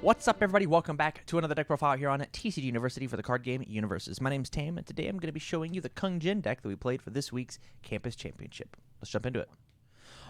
What's up, everybody? Welcome back to another deck profile here on TCGU University for the card game UniVersus. My name's Tam, and today I'm going to be showing you the Kung Jin deck that we played for this week's Campus Championship. Let's jump into it.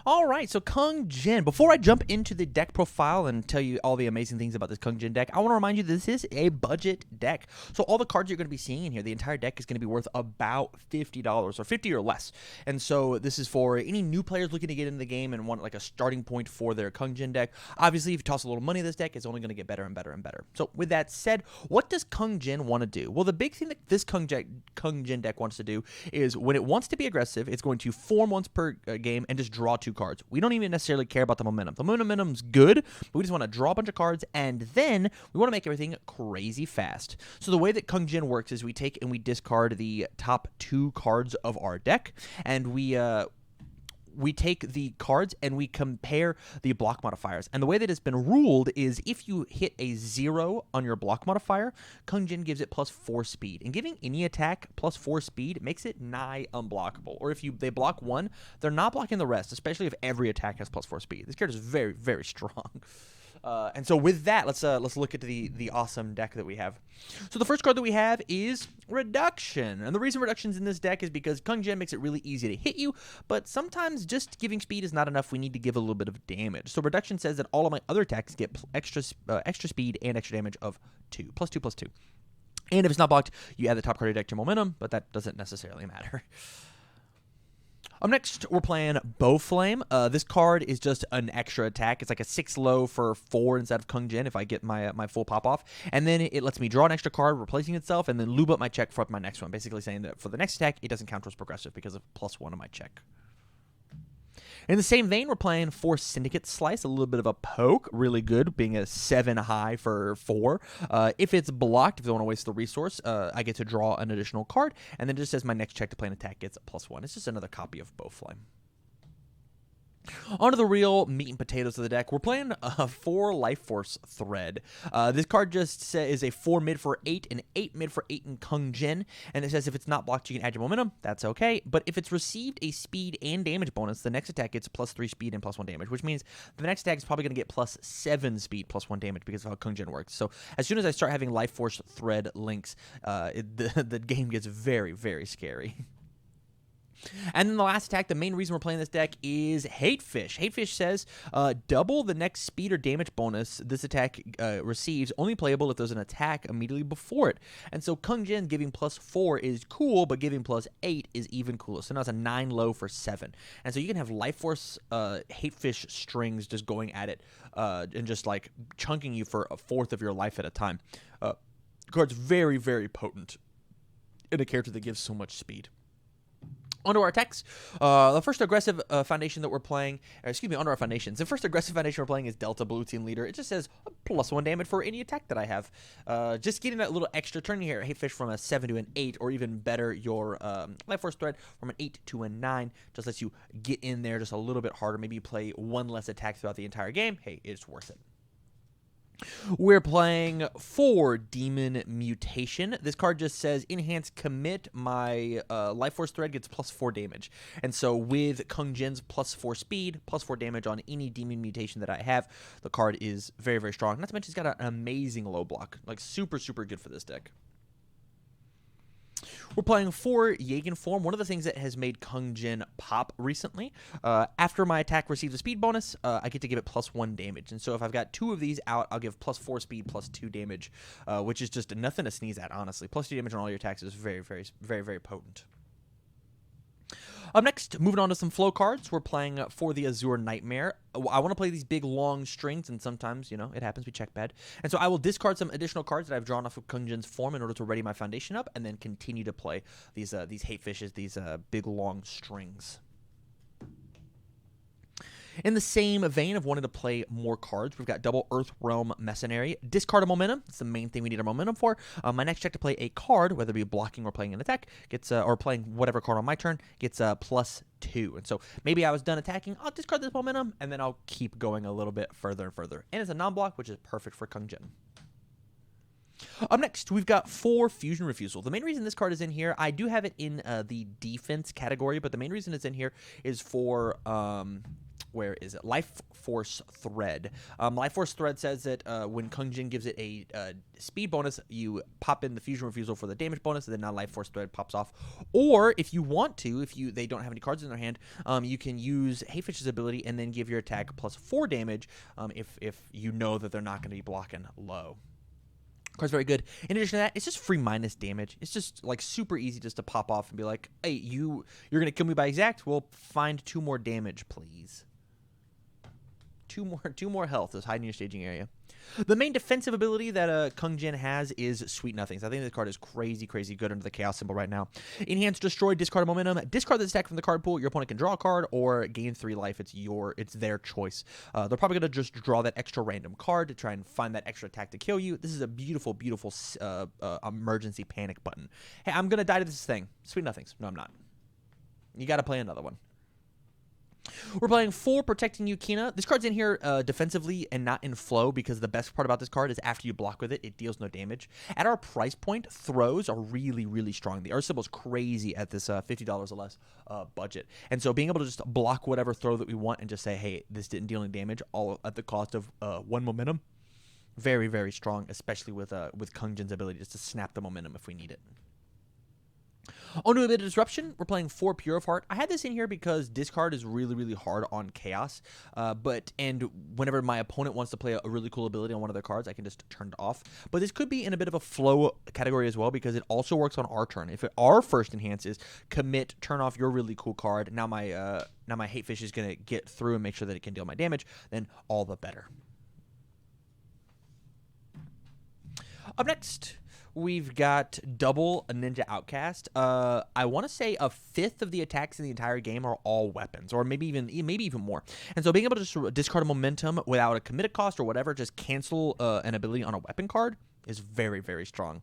All right, so Kung Jin. Before I jump into the deck profile and tell you all the amazing things about this Kung Jin deck, I want to remind you this is a budget deck. So all the cards you're going to be seeing in here, the entire deck is going to be worth about $50 or 50 or less. And so this is for any new players looking to get into the game and want like a starting point for their Kung Jin deck. Obviously, if you toss a little money at this deck, it's only going to get better and better and better. So with that said, what does Kung Jin want to do? Well, the big thing that this Kung Jin deck wants to do is when it wants to be aggressive, it's going to form once per game and just draw 2 cards. We don't even necessarily care about the momentum. The momentum's good, but we just want to draw a bunch of cards, and then we want to make everything crazy fast. So the way that Kung Jin works is we take and we discard the top 2 cards of our deck, and we take the cards and we compare the block modifiers. And the way that it's been ruled is if you hit a 0 on your block modifier, Kung Jin gives it +4 speed. And giving any attack +4 speed makes it nigh unblockable. Or if they block 1, they're not blocking the rest, especially if every attack has +4 speed. This character is very, very strong. And so with that, let's look at the awesome deck that we have. So the first card that we have is Reduction. And the reason Reduction's in this deck is because Kung Jin makes it really easy to hit you, but sometimes just giving speed is not enough. We need to give a little bit of damage. So Reduction says that all of my other attacks get extra speed and extra damage of 2, +2/+2. And if it's not blocked, you add the top card of your deck to momentum, but that doesn't necessarily matter. Up next, we're playing Bowflame. This card is just an extra attack. It's like a 6 low for 4 instead of Kung Jin if I get my full pop off. And then it lets me draw an extra card, replacing itself, and then lube up my check for my next one. Basically saying that for the next attack, it doesn't count towards progressive because of +1 of my check. In the same vein, we're playing for Syndicate Slice, a little bit of a poke, really good, being a 7 high for 4. If it's blocked, if I don't want to waste the resource, I get to draw an additional card, and then just says my next check to play an attack gets a +1. It's just another copy of Bowflame. On to the real meat and potatoes of the deck. We're playing a 4 Life Force Thread. This card just is a 4 mid for 8 and 8 mid for 8 in Kung Jin. And it says if it's not blocked, you can add your momentum. That's okay. But if it's received a speed and damage bonus, the next attack gets +3 speed and +1 damage, which means the next attack is probably going to get +7 speed, +1 damage because of how Kung Jin works. So as soon as I start having Life Force Thread links, the game gets very, very scary. And then the last attack, the main reason we're playing this deck is Hate Fish. Hate Fish says, double the next speed or damage bonus this attack receives, only playable if there's an attack immediately before it. And so Kung Jin giving +4 is cool, but giving +8 is even cooler. So now it's a 9 low for 7. And so you can have Life Force Hate Fish strings just going at it and just like chunking you for a fourth of your life at a time. The card's very, very potent in a character that gives so much speed. Onto our attacks. The first aggressive foundation that we're playing, onto our foundations. The first aggressive foundation we're playing is Delta Blue Team Leader. It just says +1 damage for any attack that I have. Just getting that little extra turn here, Hate Fish from a 7 to an 8, or even better, your Life Force Thread from an 8 to a 9. Just lets you get in there just a little bit harder. Maybe you play 1 less attack throughout the entire game. Hey, it's worth it. We're playing for Demon Mutation. This card just says Enhance Commit. My Life Force Thread gets +4 damage. And so with Kung Jin's +4 speed, +4 damage on any Demon Mutation that I have, the card is very, very strong. Not to mention it's got an amazing low block. Like super, super good for this deck. We're playing for Jagen Form. One of the things that has made Kung Jin pop recently, after my attack receives a speed bonus, I get to give it +1 damage. And so if I've got 2 of these out, I'll give +4 speed, +2 damage, which is just nothing to sneeze at, honestly. +2 damage on all your attacks is very, very, very, very potent. Up next, moving on to some flow cards. We're playing for the Azure Nightmare. I want to play these big, long strings, and sometimes, you know, it happens, we check bad. And so I will discard some additional cards that I've drawn off of Kung Jin's form in order to ready my foundation up, and then continue to play these Hate Fishes, these big, long strings. In the same vein of wanting to play more cards, we've got double Earth Realm Mercenary. Discard a momentum. It's the main thing we need our momentum for. My next check to play a card, whether it be blocking or playing an attack, gets or playing whatever card on my turn, gets +2. And so maybe I was done attacking, I'll discard this momentum, and then I'll keep going a little bit further and further. And it's a non-block, which is perfect for Kung Jin. Up next, we've got 4 Fusion Refusal. The main reason this card is in here, I do have it in the defense category, but the main reason it's in here is for where is it? Life Force Thread. Life Force Thread says that when Kung Jin gives it a speed bonus, you pop in the Fusion Refusal for the damage bonus, and then now Life Force Thread pops off. Or if you want to, if they don't have any cards in their hand, you can use Hayfish's ability and then give your attack plus 4 damage if you know that they're not going to be blocking low. Card's very good. In addition to that, it's just free minus damage. It's just like super easy just to pop off and be like, hey, you're gonna kill me by exact? Well, find 2 more damage, please. 2 more health is hiding in your staging area. The main defensive ability that Kung Jin has is Sweet Nothings. I think this card is crazy, crazy good under the Chaos symbol right now. Enhance, Destroy, discard momentum. Discard the stack from the card pool. Your opponent can draw a card or gain 3 life. It's their choice. They're probably going to just draw that extra random card to try and find that extra attack to kill you. This is a beautiful, beautiful emergency panic button. Hey, I'm going to die to this thing. Sweet Nothings. No, I'm not. You got to play another one. We're playing 4 Protecting Yukina. This card's in here defensively and not in flow because the best part about this card is after you block with it, it deals no damage. At our price point, throws are really, really strong. The Earth symbol's crazy at this $50 or less budget. And so being able to just block whatever throw that we want and just say, hey, this didn't deal any damage, all at the cost of 1 momentum, very, very strong, especially with Kung Jin's ability just to snap the momentum if we need it. On to a bit of Disruption, we're playing 4 Pure of Heart. I had this in here because discard is really, really hard on Chaos. And whenever my opponent wants to play a really cool ability on one of their cards, I can just turn it off. But this could be in a bit of a flow category as well because it also works on our turn. If our first enhance is commit, turn off your really cool card, now my Hatefish is going to get through and make sure that it can deal my damage, then all the better. Up next, we've got double Ninja Outcast. I want to say 1/5 of the attacks in the entire game are all weapons, or maybe even more. And so being able to just discard a momentum without a committed cost or whatever, just cancel an ability on a weapon card is very, very strong.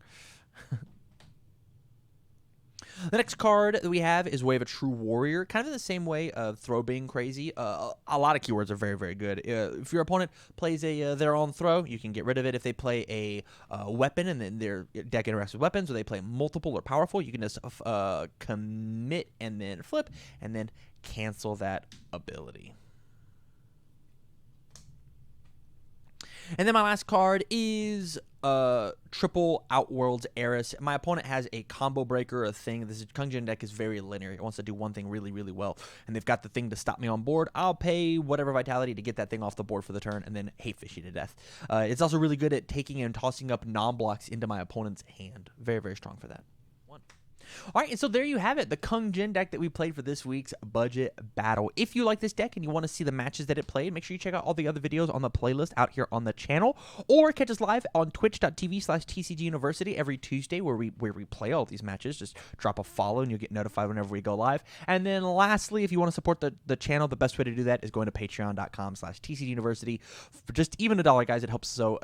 The next card that we have is Way of a True Warrior, kind of in the same way of Throw being crazy. A lot of keywords are very, very good. If your opponent plays their own throw, you can get rid of it. If they play a weapon and then their deck interacts with weapons, or they play multiple or powerful, you can just commit and then flip and then cancel that ability. And then my last card is triple Outworld's Heiress. My opponent has a combo breaker, a thing. This Kung Jin deck is very linear. It wants to do one thing really, really well. And they've got the thing to stop me on board. I'll pay whatever vitality to get that thing off the board for the turn and then hate fish you to death. It's also really good at taking and tossing up non-blocks into my opponent's hand. Very, very strong for that. All right, and so there you have it, the Kung Jin deck that we played for this week's budget battle. If you like this deck and you want to see the matches that it played, make sure you check out all the other videos on the playlist out here on the channel, or catch us live on twitch.tv/TCGUniversity every Tuesday where we play all these matches. Just drop a follow and you'll get notified whenever we go live. And then lastly, if you want to support the channel, the best way to do that is going to patreon.com/TCGUniversity. For just even $1, guys, it helps so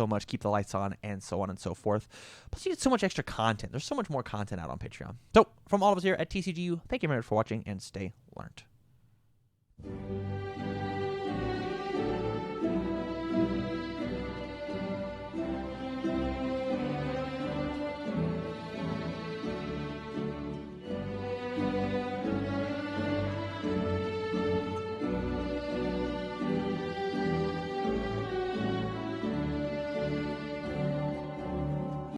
much keep the lights on and so on and so forth. Plus, you get so much extra content. There's so much more content out on Patreon. So, from all of us here at TCGU, thank you very much for watching and stay learned.